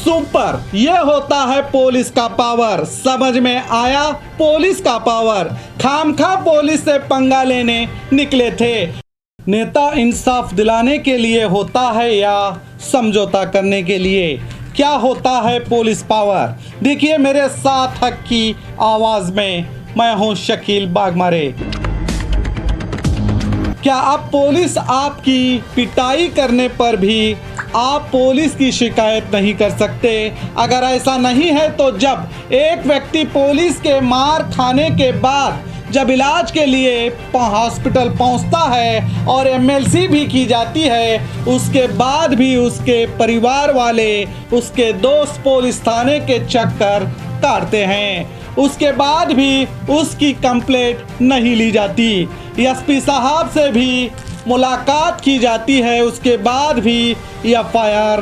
Super, ये होता है पुलिस का पावर। समझ में आया पुलिस का पावर। खामखा पुलिस से पंगा लेने निकले थे। नेता इंसाफ दिलाने के लिए होता है या समझौता करने के लिए? क्या होता है पुलिस पावर? देखिए मेरे साथ हक की आवाज में, मैं हूं शकील बागमारे। क्या अब पुलिस आपकी पिटाई करने पर भी आप पुलिस की शिकायत नहीं कर सकते? अगर ऐसा नहीं है तो जब एक व्यक्ति पुलिस के मार खाने के बाद जब इलाज के लिए हॉस्पिटल पहुंचता है और एमएलसी भी की जाती है, उसके बाद भी उसके परिवार वाले, उसके दोस्त पुलिस थाने के चक्कर काटते हैं। उसके बाद भी उसकी कंप्लेंट नहीं ली जाती। एसपी साहब से भी मुलाकात की जाती है, उसके बाद भी एफआईआर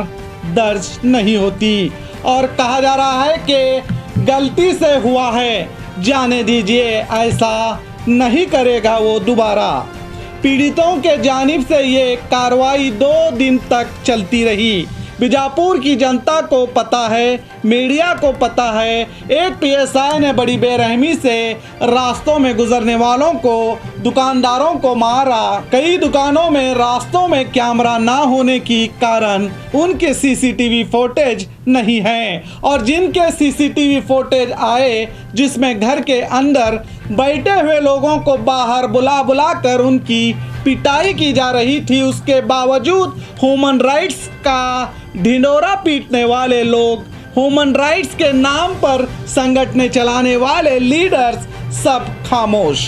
दर्ज नहीं होती और कहा जा रहा है कि गलती से हुआ है, जाने दीजिए, ऐसा नहीं करेगा वो दोबारा। पीड़ितों के जानिब से ये कार्रवाई 2 दिन तक चलती रही। बीजापुर की जनता को पता है, मीडिया को पता है, एक पीएसआई ने बड़ी बेरहमी से रास्तों में गुजरने वालों को, दुकानदारों को मारा। कई दुकानों में रास्तों में कैमरा ना होने की कारण उनके सीसीटीवी फुटेज नहीं है और जिनके सीसीटीवी फुटेज आए, जिसमें घर के अंदर बैठे हुए लोगों को बाहर बुला बुला कर उनकी पिटाई की जा रही थी, उसके बावजूद ह्यूमन राइट्स का ढिंढोरा पीटने वाले लोग, ह्यूमन राइट्स के नाम पर संगठन चलाने वाले लीडर्स सब खामोश।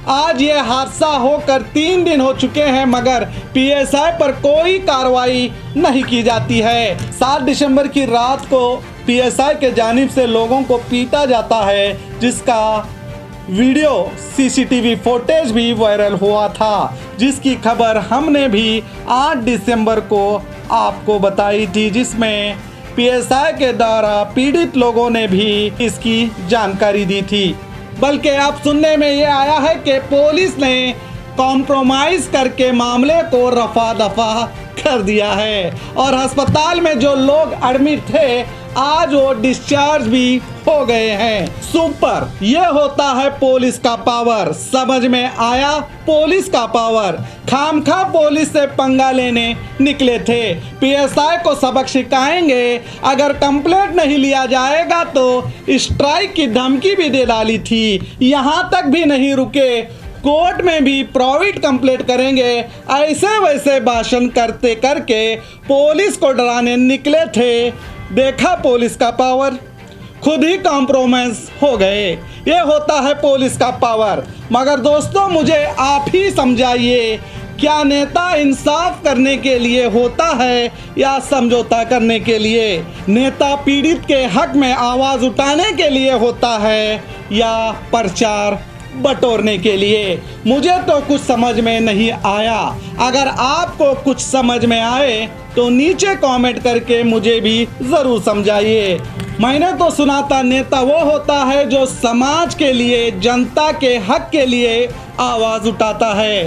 आज ये हादसा होकर 3 दिन हो चुके हैं मगर पीएसआई पर कोई कार्रवाई नहीं की जाती है। 7 दिसंबर की रात को पीएसआई के जानिब से लोगों को पीटा जाता है, जिसका वीडियो सीसीटीवी फुटेज भी वायरल हुआ था, जिसकी खबर हमने भी 8 दिसंबर को आपको बताई थी, जिसमें पीएसआई के द्वारा पीड़ित लोगों ने भी इसकी जानकारी दी थी। बल्कि अब सुनने में ये आया है कि पुलिस ने कॉम्प्रोमाइज करके मामले को रफा दफा कर दिया है और अस्पताल में जो लोग एडमिट थे आज वो डिस्चार्ज भी हो गए हैं। सुपर, ये होता है पुलिस का पावर। समझ में आया पुलिस का पावर। खामखा पुलिस से पंगा लेने निकले थे। पीएसआई को सबक सिखाएंगे, अगर कंप्लेंट नहीं लिया जाएगा तो स्ट्राइक की धमकी भी दे डाली थी। यहाँ तक भी नहीं रुके, कोर्ट में भी प्राइवेट कंप्लेंट करेंगे, ऐसे वैसे भाषण करते करके पुलिस को डराने निकले थे। देखा पुलिस का पावर, खुद ही कॉम्प्रोमाइज हो गए। ये होता है पुलिस का पावर। मगर दोस्तों मुझे आप ही समझाइए, क्या नेता इंसाफ करने के लिए होता है या समझौता करने के लिए? नेता पीड़ित के हक में आवाज उठाने के लिए होता है या प्रचार बटोरने के लिए? मुझे तो कुछ समझ में नहीं आया। अगर आपको कुछ समझ में आए तो नीचे कमेंट करके मुझे भी ज़रूर समझाइए। मैंने तो सुना था नेता वो होता है जो समाज के लिए, जनता के हक के लिए आवाज़ उठाता है।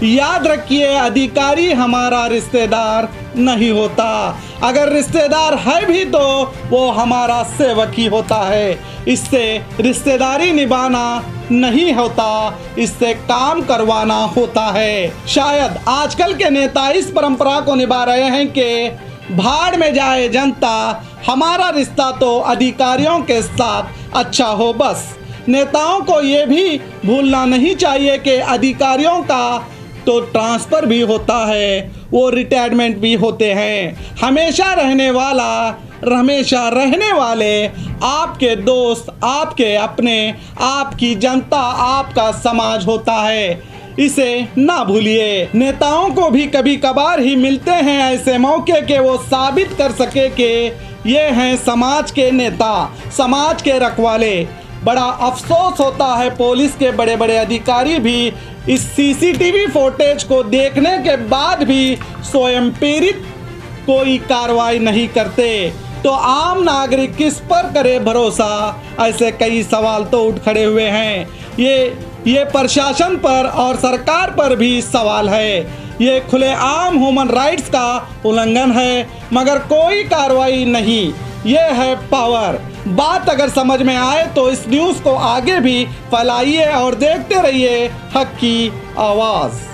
याद रखिए, अधिकारी हमारा रिश्तेदार नहीं होता। अगर रिश्तेदार है भी तो वो हमारा सेवक ही होता है। इससे रिश्तेदारी निभाना नहीं होता, इससे काम करवाना होता है। शायद आजकल के नेता इस परंपरा को निभा रहे हैं कि भाड़ में जाए जनता, हमारा रिश्ता तो अधिकारियों के साथ अच्छा हो बस। नेताओं को ये भी भूलना नहीं चाहिए कि अधिकारियों का तो ट्रांसफ़र भी होता है, वो रिटायरमेंट भी होते हैं। हमेशा रहने वाले आपके दोस्त, आपके अपने, आपकी जनता, आपका समाज होता है। इसे ना भूलिए। नेताओं को भी कभी कभार ही मिलते हैं ऐसे मौके के वो साबित कर सके कि ये हैं समाज के नेता, समाज के रखवाले। बड़ा अफसोस होता है पुलिस के बड़े बड़े अधिकारी भी इस सीसीटीवी फुटेज को देखने के बाद भी स्वयं पीड़ित कोई कार्रवाई नहीं करते, तो आम नागरिक किस पर करे भरोसा? ऐसे कई सवाल तो उठ खड़े हुए हैं। ये प्रशासन पर और सरकार पर भी सवाल है। ये खुलेआम ह्यूमन राइट्स का उल्लंघन है, मगर कोई कार्रवाई नहीं। ये है पावर। बात अगर समझ में आए तो इस न्यूज़ को आगे भी फैलाइए और देखते रहिए हक की आवाज़।